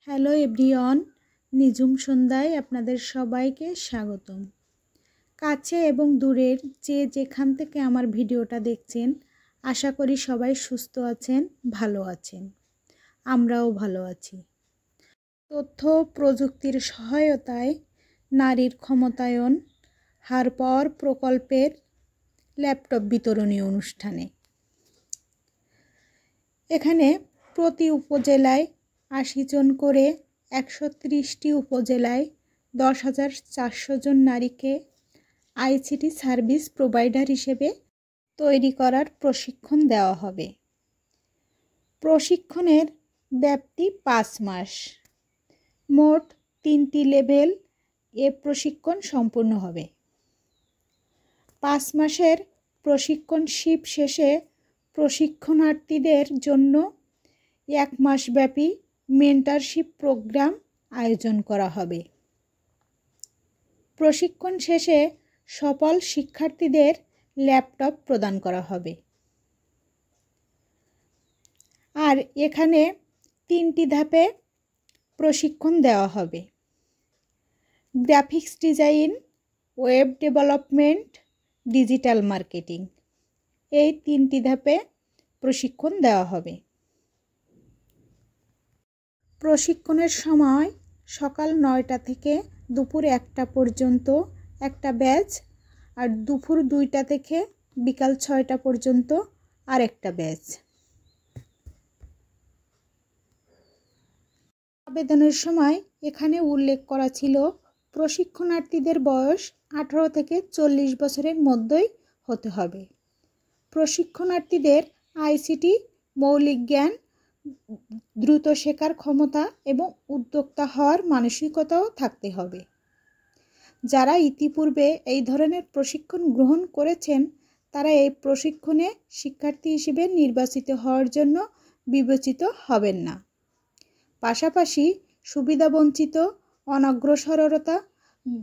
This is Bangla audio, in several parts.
হ্যালো এভরিওয়ান, নিঝুম সন্ধ্যায় আপনাদের সবাইকে স্বাগতম। কাছে এবং দূরের যে যেখান থেকে আমার ভিডিওটা দেখছেন, আশা করি সবাই সুস্থ আছেন, ভালো আছেন। আমরাও ভালো আছি। তথ্য প্রযুক্তির সহায়তায় নারীর ক্ষমতায়ন হার পাওয়ার প্রকল্পের ল্যাপটপ বিতরণী অনুষ্ঠানে এখানে প্রতি উপজেলায় ৮০ জন করে ১৩০টি উপজেলায় ১০,৪০০ জন নারীকে আইসিটি সার্ভিস প্রোভাইডার হিসেবে তৈরি করার প্রশিক্ষণ দেওয়া হবে। প্রশিক্ষণের ব্যাপ্তি ৫ মাস। মোট ৩টি লেভেল এ প্রশিক্ষণ সম্পূর্ণ হবে। ৫ মাসের প্রশিক্ষণ শিবির শেষে প্রশিক্ষণার্থীদের জন্য ১ মাসব্যাপী মেন্টরশিপ প্রোগ্রাম আয়োজন করা হবে। প্রশিক্ষণ শেষে সফল শিক্ষার্থীদের ল্যাপটপ প্রদান করা হবে। আর এখানে ৩টি ধাপে প্রশিক্ষণ দেওয়া হবে: graphics design, web development, digital marketing. এই 3টি ধাপে প্রশিক্ষণ দেওয়া হবে। প্রশিক্ষণের সময় সকাল ৯টা থেকে দুপুর ১টা পর্যন্ত একটা ব্যাচ, আর দুপুর ২টা থেকে বিকাল ৬টা পর্যন্ত আরেকটা ব্যাচ। আবেদনের সময় এখানে উল্লেখ করা ছিল প্রশিক্ষণার্থীদের বয়স ১৮ থেকে ৪০ বছরের মধ্যেই হতে হবে। প্রশিক্ষণার্থীদের আইসিটি মৌলিক জ্ঞান, দ্রুত শেখার ক্ষমতা এবং উদ্যোক্তা হওয়ার মানসিকতাও থাকতে হবে। যারা ইতিপূর্বে এই ধরনের প্রশিক্ষণ গ্রহণ করেছেন তারা এই প্রশিক্ষণে শিক্ষার্থী হিসেবে নির্বাচিত হওয়ার জন্য বিবেচিত হবেন না। পাশাপাশি সুবিধাবঞ্চিত, অনগ্রসরতা,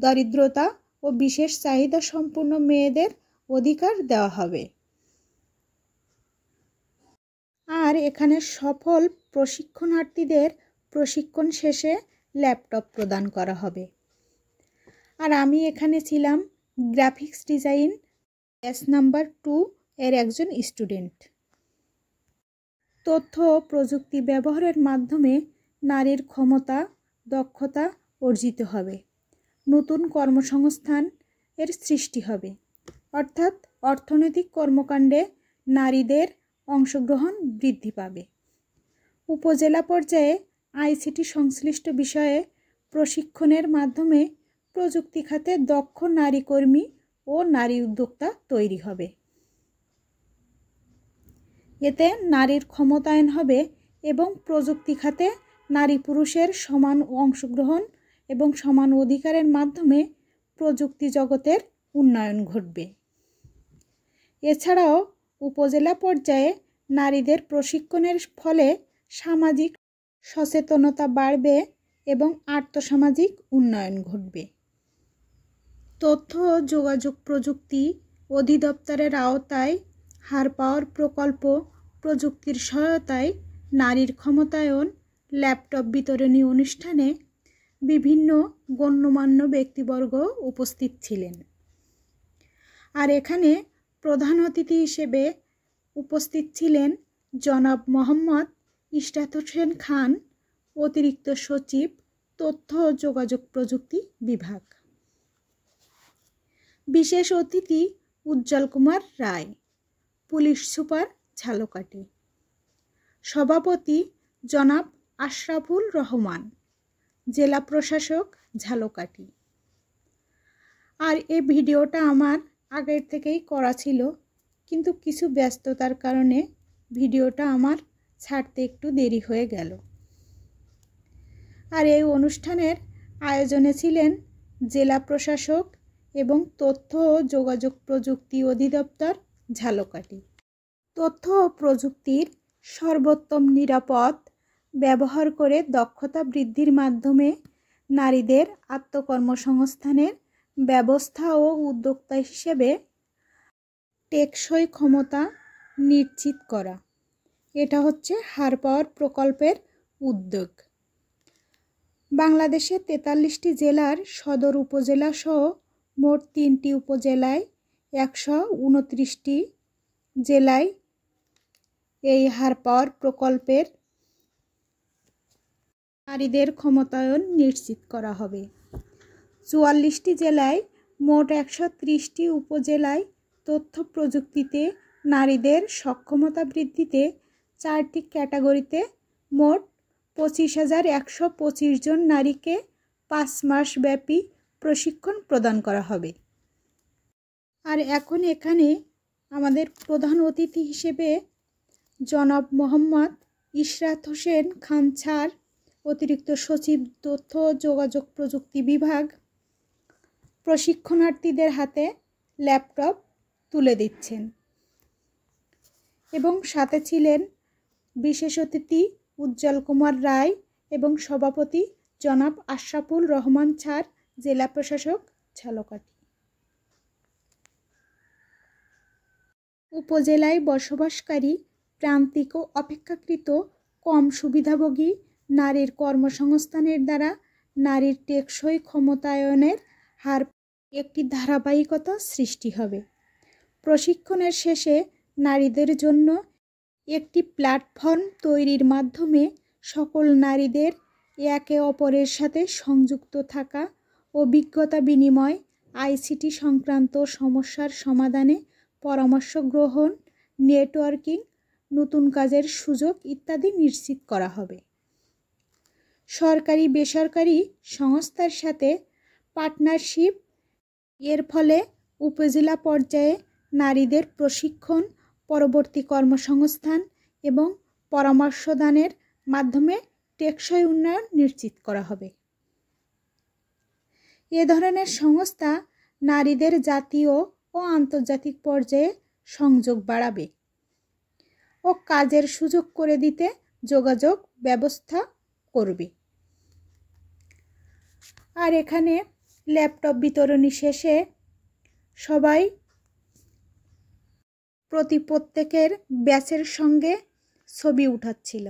দরিদ্রতা ও বিশেষ চাহিদা সম্পন্ন মেয়েদের অধিকার দেওয়া হবে। আর এখানে সফল প্রশিক্ষণার্থীদের প্রশিক্ষণ শেষে ল্যাপটপ প্রদান করা হবে। আর আমি এখানে ছিলাম গ্রাফিক্স ডিজাইন ব্যাচ নাম্বার 2 এর একজন স্টুডেন্ট। তথ্য ও প্রযুক্তি ব্যবহারের মাধ্যমে নারীর ক্ষমতা, দক্ষতা অর্জিত হবে। নতুন কর্মসংস্থান এর সৃষ্টি হবে, অর্থাৎ অর্থনৈতিক কর্মকাণ্ডে নারীদের অংশগ্রহণ বৃদ্ধি পাবে। উপজেলা পর্যায়ে আইসিটি সংশ্লিষ্ট বিষয়ে প্রশিক্ষণের মাধ্যমে প্রযুক্তি খাতে দক্ষ নারী কর্মী ও নারী উদ্যোক্তা তৈরি হবে। এতে নারীর ক্ষমতায়ন হবে এবং প্রযুক্তি খাতে নারী পুরুষের সমান অংশগ্রহণ এবং সমান অধিকারের মাধ্যমে প্রযুক্তি জগতের উন্নয়ন ঘটবে। এছাড়াও উপজেলা পর্যায়ে নারীদের প্রশিক্ষণের ফলে সামাজিক সচেতনতা বাড়বে এবং আর্থসামাজিক উন্নয়ন ঘটবে। তথ্য ও যোগাযোগ প্রযুক্তি অধিদপ্তরের আওতায় হার পাওয়ার প্রকল্প প্রযুক্তির সহায়তায় নারীর ক্ষমতায়ন ল্যাপটপ বিতরণী অনুষ্ঠানে বিভিন্ন গণ্যমান্য ব্যক্তিবর্গ উপস্থিত ছিলেন। আর এখানে প্রধান অতিথি হিসেবে উপস্থিত ছিলেন জনাব মোহাম্মদ ইশরাত হোসেন খান, অতিরিক্ত সচিব, তথ্য ও যোগাযোগ প্রযুক্তি বিভাগ। বিশেষ অতিথি উজ্জ্বল কুমার রায়, পুলিশ সুপার, ঝালকাঠি। সভাপতি জনাব আশরাফুল রহমান, জেলা প্রশাসক, ঝালকাঠি। আর এই ভিডিওটা আমার আগের থেকেই করা ছিল, কিন্তু কিছু ব্যস্ততার কারণে ভিডিওটা আমার ছাড়তে একটু দেরি হয়ে গেল। আর এই অনুষ্ঠানের আয়োজনে ছিলেন জেলা প্রশাসক এবং তথ্য ও যোগাযোগ প্রযুক্তি অধিদপ্তর, ঝালকাঠি। তথ্য ও প্রযুক্তির সর্বোত্তম নিরাপদ ব্যবহার করে দক্ষতা বৃদ্ধির মাধ্যমে নারীদের আত্মকর্মসংস্থানের ব্যবস্থা ও উদ্যোক্তা হিসেবে টেকসই ক্ষমতা নিশ্চিত করা, এটা হচ্ছে হার পাওয়ার প্রকল্পের উদ্যোগ। বাংলাদেশে 43টি জেলার সদর উপজেলা সহ মোট 3টি উপজেলায় 129টি জেলায় এই হার পাওয়ার প্রকল্পের নারীদের ক্ষমতায়ন নিশ্চিত করা হবে। 44টি জেলায় মোট 130টি উপজেলায় তথ্য প্রযুক্তিতে নারীদের সক্ষমতা বৃদ্ধিতে 4টি ক্যাটাগরিতে মোট 25,125 জন নারীকে 5 মাস ব্যাপী প্রশিক্ষণ প্রদান করা হবে। আর এখন এখানে আমাদের প্রধান অতিথি হিসেবে জনাব মোহাম্মদ ইশরাত হোসেন খান স্যার, অতিরিক্ত সচিব তথ্য ও যোগাযোগ প্রযুক্তি বিভাগ, প্রশিক্ষণার্থীদের হাতে ল্যাপটপ তুলে দিচ্ছেন এবং সাথে ছিলেন বিশেষ অতিথি উজ্জ্বল কুমার রায় এবং সভাপতি জনাব আশরাফুল রহমান স্যার, জেলা প্রশাসক ঝালকাঠি। উপজেলায় বসবাসকারী প্রান্তিক ও অপেক্ষাকৃত কম সুবিধাভোগী নারীর কর্মসংস্থানের দ্বারা নারীর টেকসই ক্ষমতায়নের হার একটি ধারাবাহিকতা সৃষ্টি হবে। প্রশিক্ষণের শেষে নারীদের জন্য একটি প্ল্যাটফর্ম তৈরির মাধ্যমে সকল নারীদের একে অপরের সাথে সংযুক্ত থাকা, অভিজ্ঞতা বিনিময়, আইসিটি সংক্রান্ত সমস্যার সমাধানে পরামর্শ গ্রহণ, নেটওয়ার্কিং, নতুন কাজের সুযোগ ইত্যাদি নিশ্চিত করা হবে। সরকারি বেসরকারি সংস্থার সাথে পার্টনারশিপ, এর ফলে উপজেলা পর্যায়ে নারীদের প্রশিক্ষণ, পরবর্তী কর্মসংস্থান এবং পরামর্শদানের মাধ্যমে টেকসই উন্নয়ন নিশ্চিত করা হবে। এ ধরনের সংস্থা নারীদের জাতীয় ও আন্তর্জাতিক পর্যায়ে সংযোগ বাড়াবে ও কাজের সুযোগ করে দিতে যোগাযোগ ব্যবস্থা করবে। আর এখানে ল্যাপটপ বিতরণী শেষে সবাই প্রত্যেকের ব্যাচের সঙ্গে ছবি উঠাচ্ছিল।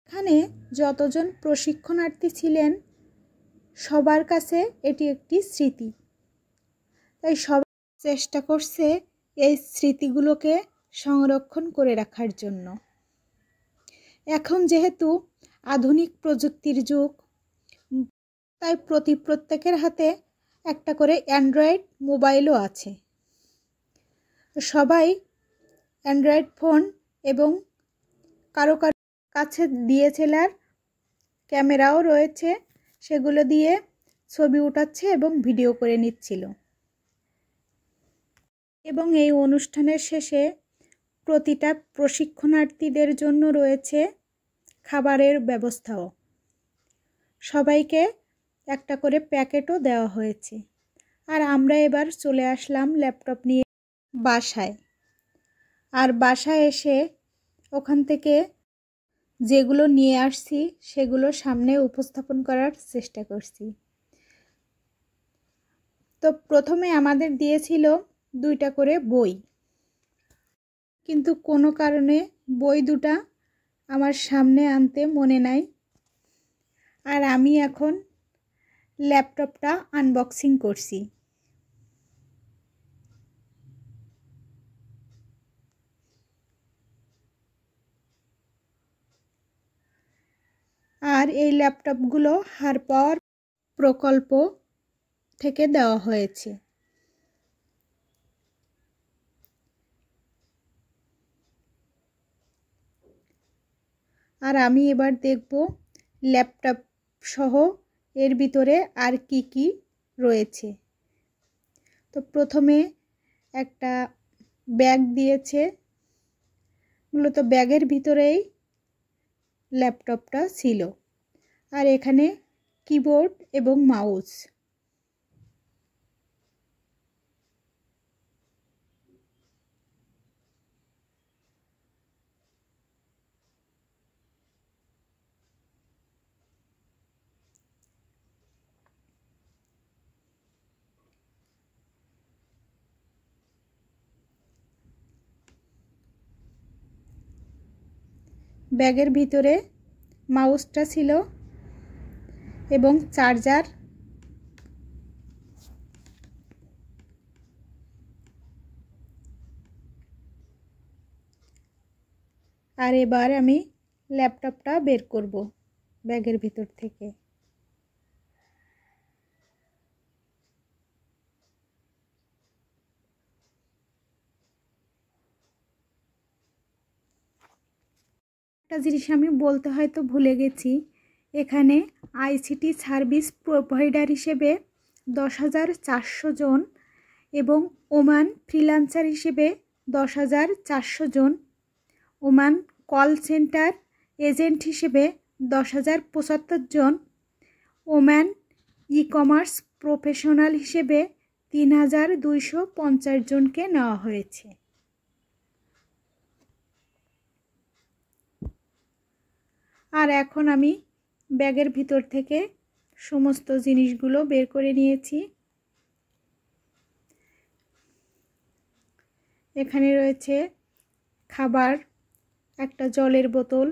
এখানে যতজন প্রশিক্ষণার্থী ছিলেন সবার কাছে এটি একটি স্মৃতি, তাই সবাই চেষ্টা করছে এই স্মৃতিগুলোকে সংরক্ষণ করে রাখার জন্য। এখন যেহেতু আধুনিক প্রযুক্তির যুগ, তাই প্রত্যেকের হাতে একটা করে অ্যান্ড্রয়েড মোবাইলও আছে। সবাই অ্যান্ড্রয়েড ফোন এবং কারো কাছে ডিএসএলআর ক্যামেরাও রয়েছে, সেগুলো দিয়ে ছবি উঠাচ্ছে এবং ভিডিও করে নিচ্ছিল। এবং এই অনুষ্ঠানের শেষে প্রতিটা প্রশিক্ষণার্থীদের জন্য রয়েছে খাবারের ব্যবস্থাও। সবাইকে একটা করে প্যাকেটও দেওয়া হয়েছে। আর আমরা এবার চলে আসলাম ল্যাপটপ নিয়ে বাসায়। আর বাসায় এসে ওখান থেকে যেগুলো নিয়ে আসছি সেগুলো সামনে উপস্থাপন করার চেষ্টা করছি। তো প্রথমে আমাদের দিয়েছিল 2টা করে বই, কিন্তু কোনো কারণে বই দুটা আমার সামনে আনতে মনে নাই। আর আমি এখন ল্যাপটপটা আনবক্সিং করছি। আর এই ল্যাপটপগুলো হার পাওয়ার প্রকল্প থেকে দেওয়া হয়েছে। আর আমি এবার দেখব ল্যাপটপ সহ এর ভিতরে আর কি কি রয়েছে। তো প্রথমে একটা ব্যাগ দিয়েছে, মূলত ব্যাগের ভিতরেই ল্যাপটপটা ছিল। আর এখানে কিবোর্ড এবং মাউস। ব্যাগের ভিতরে মাউসটা ছিল এবং চার্জার। আর এবার আমি ল্যাপটপটা বের করব ব্যাগের ভিতর থেকে। একটা জিনিস আমি বলতে হয়তো ভুলে গেছি, এখানে আইসিটি সার্ভিস প্রোভাইডার হিসেবে 10,400 জন এবং ওমান ফ্রিল্যান্সার হিসেবে 10,400 জন, ওমান কল সেন্টার এজেন্ট হিসেবে 10,075 জন, ওমান ই কমার্স প্রফেশনাল হিসেবে 3,250 জনকে নেওয়া হয়েছে। আর এখন আমি ব্যাগের ভিতর থেকে সমস্ত জিনিসগুলো বের করে নিয়েছি। এখানে রয়েছে খাবার, একটা জলের বোতল,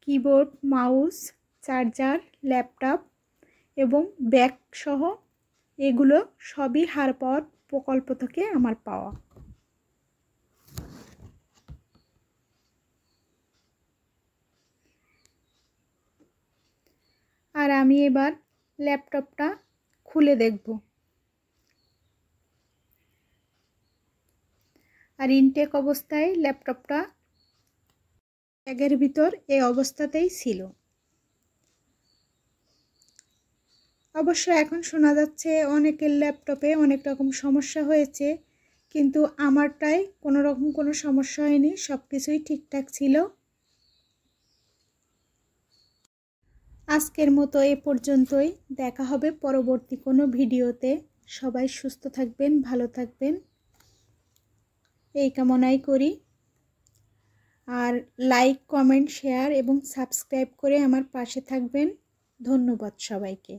কিবোর্ড, মাউস, চার্জার, ল্যাপটপ এবং ব্যাগ সহ। এগুলো সবই হার পাওয়ার প্রকল্প থেকে আমার পাওয়া। আর আমি এবার ল্যাপটপটা খুলে দেখব। আর ইনটেক অবস্থায় ল্যাপটপটা ব্যাগের ভিতর এই অবস্থাতেই ছিল। অবশ্য এখন শোনা যাচ্ছে অনেকের ল্যাপটপে অনেক রকম সমস্যা হয়েছে, কিন্তু আমারটাই কোনো রকম কোনো সমস্যা হয়নি, সব কিছুই ঠিকঠাক ছিল। আজকের মতো এ পর্যন্তই, দেখা হবে পরবর্তী কোনো ভিডিওতে। সবাই সুস্থ থাকবেন, ভালো থাকবেন এই কামনাই করি। আর লাইক, কমেন্ট, শেয়ার এবং সাবস্ক্রাইব করে আমার পাশে থাকবেন। ধন্যবাদ সবাইকে।